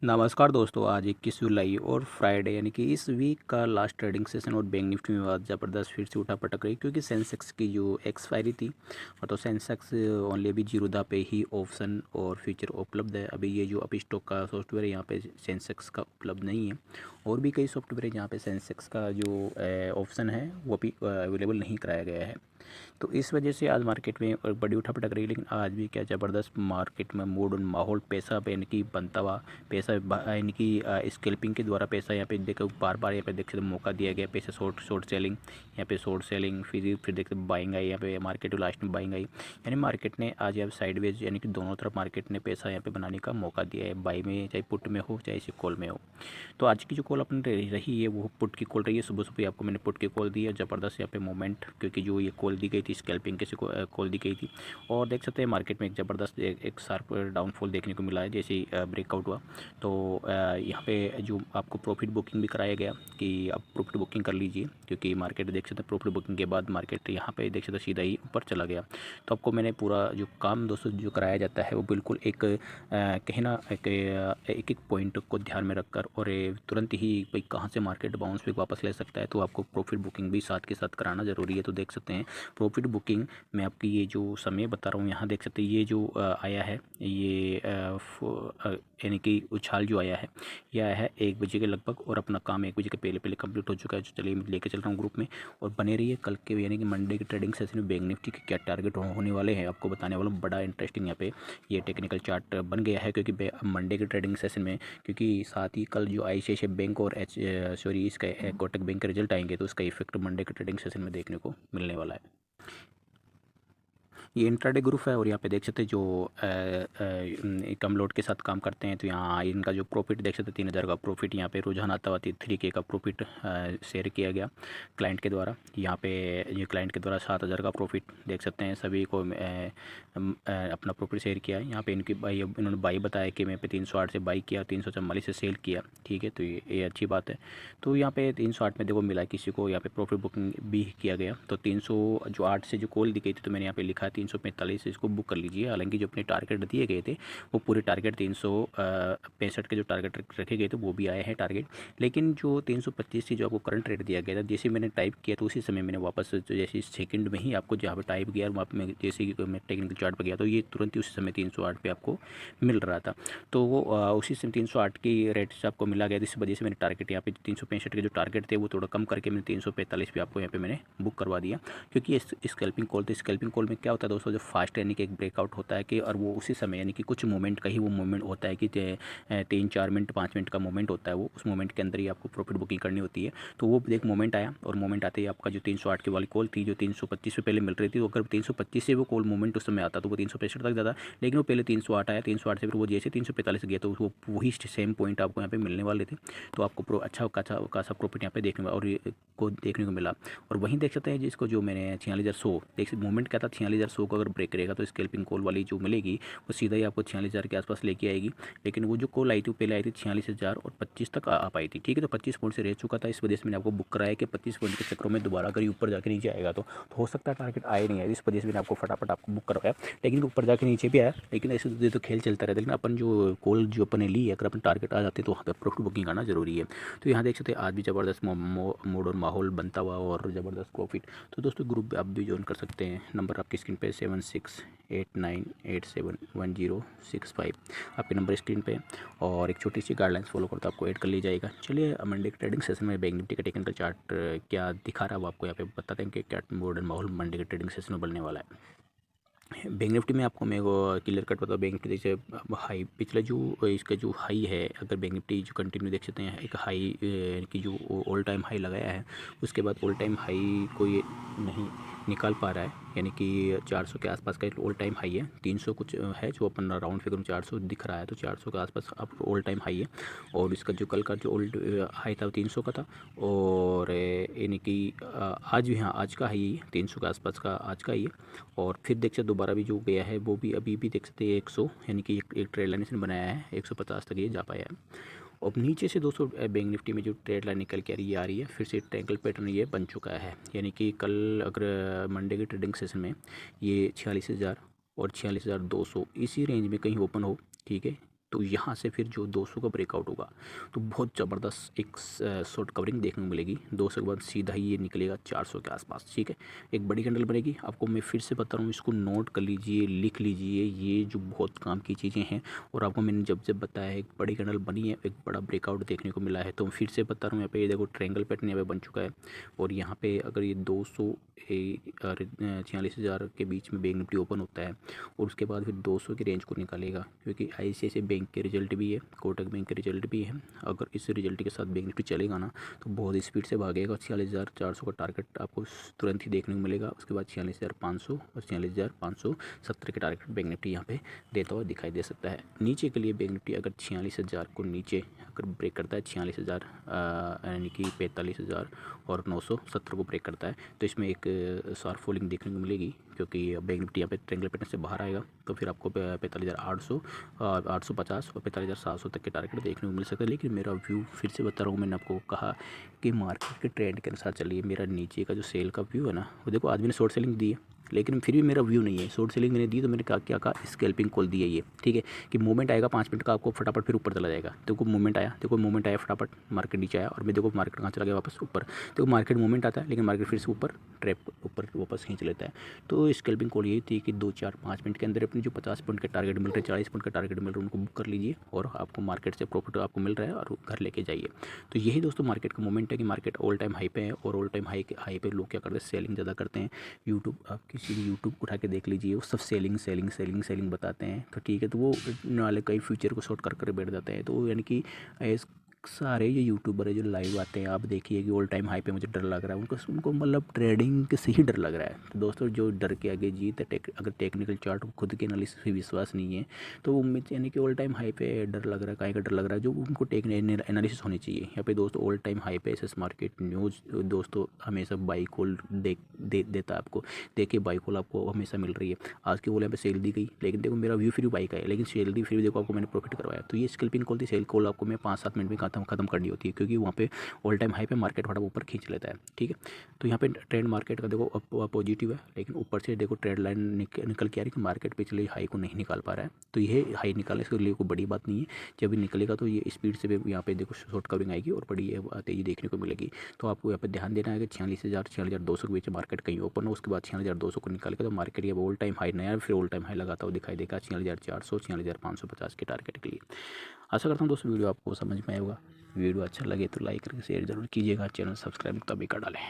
नमस्कार दोस्तों, आज 21 जुलाई और फ्राइडे यानी कि इस वीक का लास्ट ट्रेडिंग सेशन और बैंक निफ्टी में आज ज़बरदस्त फिर से उठा पटक रही, क्योंकि सेंसेक्स की जो एक्सपायरी थी। और तो सेंसेक्स ओनली अभी जीरोधा पे ही ऑप्शन और फ्यूचर उपलब्ध है। अभी ये जो अभी स्टॉक का सॉफ्टवेयर है यहाँ पे सेंसेक्स का उपलब्ध नहीं है। और भी कई सॉफ्टवेयर है जहाँ पे सेंसेक्स का जो ऑप्शन है वो भी अवेलेबल नहीं कराया गया है। तो इस वजह से आज मार्केट में एक बड़ी उठापटक रही, लेकिन आज भी क्या ज़बरदस्त मार्केट में मूड और माहौल पैसा पे यानी कि बनता हुआ पैसा यानी कि स्कैल्पिंग के द्वारा पैसा यहाँ पे देखो बार बार यहाँ पे देख सकते मौका दिया गया पैसा शॉर्ट सेलिंग, यहाँ पे शॉर्ट सेलिंग, फिर देखते बाइंग आई, यहाँ पे मार्केट लास्ट में बाइंग आई। यानी मार्केट ने आज यहाँ साइडवेज यानी कि दोनों तरफ मार्केट ने पैसा यहाँ पे बनाने का मौका दिया है, बाई में चाहे पुट में हो चाहे कॉल में हो। तो आज की जो कॉल अपनी रही है वो पुट की कॉल रही है। सुबह सुबह आपको मैंने पुट की कॉल दी है, ज़बरदस्त यहाँ पे मोमेंट, क्योंकि जो ये कॉल दी गई थी स्कैल्पिंग के कॉल दी गई थी। और देख सकते हैं मार्केट में एक ज़बरदस्त एक शार्प डाउनफॉल देखने को मिला है जैसे ही ब्रेकआउट हुआ। तो यहाँ पे जो आपको प्रॉफिट बुकिंग भी कराया गया कि आप प्रॉफिट बुकिंग कर लीजिए, क्योंकि मार्केट देख सकते हैं प्रॉफिट बुकिंग के बाद मार्केट यहाँ पे देख सकते सीधा ही ऊपर चला गया। तो आपको मैंने पूरा जो काम दोस्तों जो कराया जाता है वो बिल्कुल एक कहीं ना एक एक पॉइंट को ध्यान में रखकर और तुरंत ही भाई कहाँ से मार्केट बाउंस बैक वापस ले सकता है, तो आपको प्रॉफिट बुकिंग भी साथ के साथ कराना ज़रूरी है। तो देख सकते हैं प्रॉफिट बुकिंग मैं आपकी ये जो समय बता रहा हूँ यहाँ देख सकते हैं ये जो आया है ये यानी कि उछाल जो आया है ये आया है 1 बजे के लगभग, और अपना काम 1 बजे के पहले पहले कंप्लीट हो चुका है। जो चलिए मैं लेके चल रहा हूँ ग्रुप में, और बने रहिए कल के यानी कि मंडे के ट्रेडिंग सेशन में बैंक निफ्टी के क्या टारगेट होने वाले हैं आपको बताने वाला हूँ। बड़ा इंटरेस्टिंग यहाँ पे ये टेक्निकल चार्ट बन गया है, क्योंकि मंडे के ट्रेडिंग सेशन में, क्योंकि साथ ही कल जो ICICI बैंक और इसका कोटक बैंक के रिजल्ट आएंगे, तो उसका इफेक्ट मंडे के ट्रेडिंग सेशन में देखने को मिलने वाला है। ये इंट्राडे ग्रुप है, और यहाँ पे देख सकते हैं जो कम लोड के साथ काम करते हैं, तो यहाँ इनका जो प्रॉफिट देख सकते हैं 3000 का प्रॉफिट यहाँ पे रोजाना आता हुआ 3K का प्रॉफिट शेयर किया गया क्लाइंट के द्वारा। यहाँ पे ये क्लाइंट के द्वारा 7000 का प्रॉफिट देख सकते हैं, सभी को अपना प्रॉफिट शेयर किया है। यहाँ पे इनकी बाई इन्होंने बाई बताया कि मैं पे 308 से बाई किया, 344 से सेल किया, ठीक है। तो ये अच्छी बात है। तो यहाँ पे 308 में देखो मिला किसी को, यहाँ पे प्रॉफिट बुकिंग भी किया गया। तो 308 से जो कॉल दी गई थी तो मैंने यहाँ पे लिखा 345 इसको बुक कर लीजिए। हालांकि जो अपने टारगेट दिए गए थे वो पूरे टारगेट 365 के जो टारगेट रखे गए थे वो भी आए हैं टारगेट, लेकिन जो 325 की जो आपको करंट रेट दिया गया था जैसे मैंने टाइप किया तो उसी समय मैंने वापस जैसे सेकंड में ही आपको जहाँ पे टाइप किया वहाँ पे जैसे कि मैं टेक्निकल चार्ट पर गया तो ये तुरंत ही उसी समय 308 पे आपको मिल रहा था। तो वो उसी समय 308 की रेट से आपको मिला गया, इस वजह से मैंने टारगेट यहाँ पे 365 के जो टारगेट थे वो थोड़ा कम करके मैंने 345 पे आपको यहाँ पे मैंने बुक करवा दिया। क्योंकि ये स्कैल्पिंग कॉल, तो स्कैल्पिंग कॉल में क्या होता है दोस्तों, जो फास्ट यानी कि एक ब्रेकआउट होता है कि और वो उसी समय यानी कि कुछ मोमेंट का ही वो मोमेंट होता है कि 3-4 मिनट 5 मिनट का मोमेंट होता है, वो उस मोमेंट के अंदर ही आपको प्रॉफिट बुकिंग करनी होती है। तो वो एक मोमेंट आया, और मोमेंट आते ही आपका जो 308 की वाली कॉल थी जो 325 से पहले मिल रही थी, तो अगर 325 से वो कॉल मोमेंट उस समय आता तो वो 365 तक जाता, लेकिन वो पहले 308 आया, 308 से फिर वो जैसे 345 गया तो वो वही सेम पॉइंट आपको यहाँ पे मिलने वाले थे। तो आपको अच्छा खासा प्रॉफिट यहाँ पे देखने और ये को देखने को मिला। और वहीं देख सकते हैं जिसको जो मैंने 46,100 देख मूवमेंट क्या था, 46,100 को अगर ब्रेक करेगा तो स्कैल्पिंग कॉल वाली जो मिलेगी वो सीधा ही आपको 46,000 के आसपास लेके आएगी। लेकिन वो जो कॉल आई थी वो पहले आई थी 46,025 तक आ पाई थी, ठीक है। तो 25 पॉइंट से रह चुका था, इस वजह से मैंने आपको बुक कराया कि 25 पॉइंट के चक्रों में दोबारा अगर ऊपर जाकर नीचे आएगा तो हो सकता है टारगेट आए नहीं आए, इस वजह से मैंने आपको फटाफट आपको बुक करवाया। लेकिन ऊपर जाकर नीचे भी आया, लेकिन ऐसे तो खेल चलता रहता है, लेकिन अपन जो कॉल जो अपने ली है अगर अपन टारगेट आ जाते हैं तो वहाँ पर प्रॉफिट बुकिंग करना जरूरी है। तो यहाँ देख सकते हैं आज भी ज़बरदस्त मूड और माहौल बनता हुआ और ज़बरदस्त प्रॉफिट। तो दोस्तों ग्रुप आप भी ज्वाइन कर सकते हैं, नंबर आपकी स्क्रीन पे 7689871065 आपके नंबर स्क्रीन पे, और एक छोटी सी गाइडलाइंस फॉलो करते आपको ऐड कर ली जाएगा। चलिए मंडे के ट्रेडिंग सेशन में बैंक निफ्टी का टेक्निकल चार्ट क्या दिखा रहा है वो आपको यहाँ पे बताते हैं कि क्या मूड एंड माहौल मंडे के ट्रेडिंग सेशन में बनने वाला है। बैंक निफ्टी में आपको मैं वो क्लियर कट बताऊँ, बैंक निफ्टी जैसे हाई पिछला जो इसका जो हाई है, अगर बैंक निफ्टी जो कंटिन्यू देख सकते हैं एक हाई की जो ऑल टाइम हाई लगाया है, उसके बाद ऑल टाइम हाई को ये नहीं निकाल पा रहा है, यानी कि 400 के आसपास का ऑल टाइम हाई है। 300 कुछ है जो अपन राउंड फिगर में 400 दिख रहा है, तो 400 के आसपास अब ऑल टाइम हाई है। और इसका जो कल का जो ओल्ड हाई था वो 300 का था, और यानी कि आज भी हाँ आज का हाई 300 के आसपास का आज का ही है। और फिर देख सकते दोबारा भी जो गया है वो भी अभी भी देख सकते हैं 100 यानी कि एक ट्रेड लाइन इसने बनाया है, 150 तक ये जा पाया है। और नीचे से दोस्तों बैंक निफ्टी में जो ट्रेड लाइन निकल के आ रही है फिर से ट्रायंगल पैटर्न ये बन चुका है, यानी कि कल अगर मंडे के ट्रेडिंग सेशन में ये 46,000 और 46,200 इसी रेंज में कहीं ओपन हो, ठीक है, तो यहाँ से फिर जो 200 का ब्रेकआउट होगा तो बहुत ज़बरदस्त एक शॉर्ट कवरिंग देखने को मिलेगी। 200 के बाद सीधा ही ये निकलेगा 400 के आसपास, ठीक है। एक बड़ी कैंडल बनेगी, आपको मैं फिर से बता रहा हूँ, इसको नोट कर लीजिए, लिख लीजिए, ये जो बहुत काम की चीज़ें हैं। और आपको मैंने जब जब बताया है, एक बड़ी कैंडल बनी है, एक बड़ा ब्रेकआउट देखने को मिला है, तो फिर से बता रहा हूँ, यहाँ पे ये देखो ट्रायंगल पैटर्न यहाँ पे बन चुका है। और यहाँ पे अगर ये 246,000 के बीच में बैंक निफ्टी ओपन होता है और उसके बाद फिर 200 की रेंज को निकालेगा, क्योंकि ICICI बैंक के रिजल्ट भी है, कोटक बैंक के रिजल्ट भी है। अगर इस रिजल्ट के साथ बैंक निफ्टी चलेगा ना तो बहुत स्पीड से भागेगा। 46,400 का टारगेट आपको तुरंत ही देखने को मिलेगा। उसके बाद 46,500 और 46,570 के टारगेट बैंक निफ्टी यहाँ पे देता हुआ दिखाई दे सकता है। नीचे के लिए बैंक निफ्टी अगर 46,000 को नीचे अगर ब्रेक करता है, 46,000 यानी कि 45,000 और 970 को ब्रेक करता है, तो इसमें एक शार्प फॉलिंग देखने को मिलेगी, क्योंकि बैंक निफ्टी यहाँ पे ट्रायंगल पैटर्न से बाहर आएगा। तो फिर आपको 45,800 और 850 और 45,700 तक के टारगेट देखने को मिल सकता है। लेकिन मेरा व्यू फिर से बता रहा हूँ, मैंने आपको कहा कि मार्केट के ट्रेंड के अनुसार चलिए। मेरा नीचे का जो सेल का व्यू है ना, वो देखो आज मैंने शॉर्ट सेलिंग दी है, लेकिन फिर भी मेरा व्यू नहीं है। शॉर्ट सेलिंग मैंने दी तो मैंने क्या कहा, स्कैल्पिंग कॉल दी है ये, ठीक है, कि मूवमेंट आएगा 5 मिनट का, आपको फटाफट फिर ऊपर चला जाएगा। देखो मूवमेंट आया, देखो मूवमेंट आया, फटाफट मार्केट नीचे आया, और मैं देखो मार्केट कहाँ चला गया, वापस ऊपर। देखो मार्केट मूवमेंट आता है, लेकिन मार्केट फिर से ऊपर ट्रैप ऊपर वापस खींच लेता है। तो स्कैल्पिंग कॉल यही थी कि 2, 4, 5 मिनट के अंदर अपनी जो 50 पॉइंट के टारगेट मिल रहे हैं, 40 पॉइंट का टारगेट मिल रहे हैं, उनको बुक कर लीजिए और आपको मार्केट से प्रॉफिट आपको मिल रहा है और घर लेके जाइए। तो यही दोस्तों मार्केट का मोमेंट है कि मार्केट ऑल टाइम हाई पे है, और ऑल टाइम हाई पे लोग क्या करते हैं, सेलिंग ज़्यादा करते हैं। यूट्यूब, आप किसी भी यूट्यूब उठा के देख लीजिए, वो सब सेलिंग सेलिंग सेलिंग सेलिंग बताते हैं। तो ठीक है, तो वो नाले कई फ्यूचर को शॉर्ट कर बैठ जाते हैं। तो यानी कि सारे ये यूट्यूबर है जो लाइव आते हैं, आप देखिए कि ऑल टाइम हाई पे मुझे डर लग रहा है, उनको मतलब ट्रेडिंग से ही डर लग रहा है। तो दोस्तों जो डर के आगे जीत है, अगर टेक्निकल चार्ट को खुद के एनालिसिस पे विश्वास नहीं है तो उम्मीद, यानी कि ऑल टाइम हाई पे डर लग रहा है, काहे का डर लग रहा है, जो उनको टेक्निकल एनालिसिस होनी चाहिए। यहाँ पे दोस्तों ऑल टाइम हाई पे एसएस मार्केट न्यूज़ दोस्तों हमेशा बाई कॉल देता है आपको। देखिए बाई कॉल आपको हमेशा मिल रही है। आज के बोले यहाँ पे सेल दी गई, लेकिन देखो मेरा व्यू फिर बाई का है, लेकिन सेल दी फिर देखो आपको मैंने प्रॉफिट करवाया। तो ये स्कैल्पिंग कॉल थी, सेल कॉल आपको मैं 5-7 मिनट में खत्म करनी होती है, क्योंकि वहाँ पे ऑल टाइम हाई पे मार्केट फटाफट ऊपर खींच लेता है, ठीक है। तो यहाँ पे ट्रेंड मार्केट का देखो पॉजिटिव है, लेकिन ऊपर से देखो ट्रेंड लाइन निकल के आ रही है कि मार्केट पिछले हाई को नहीं निकाल पा रहा है। तो ये हाई निकालने के लिए कोई बड़ी बात नहीं है। जब ये निकलेगा तो ये स्पीड से भी यहाँ पे देखो शॉर्ट कवरिंग आएगी और बड़ी तेजी देखने को मिलेगी। तो आपको यहाँ पे ध्यान देना है कि 46,200 के बीच मार्केट कहीं ओपन हो, उसके बाद 46,200 को निकालेगा तो मार्केट ये ऑल टाइम हाई नया फिर ऑल टाइम हाई लगाता हुआ दिखाई देगा 46,400 46,550 के टारगेट के लिए। आशा करता हूँ दोस्तों वीडियो आपको समझ में आएगा। वीडियो अच्छा लगे तो लाइक करके शेयर जरूर कीजिएगा, चैनल सब्सक्राइब तभी कर डालें।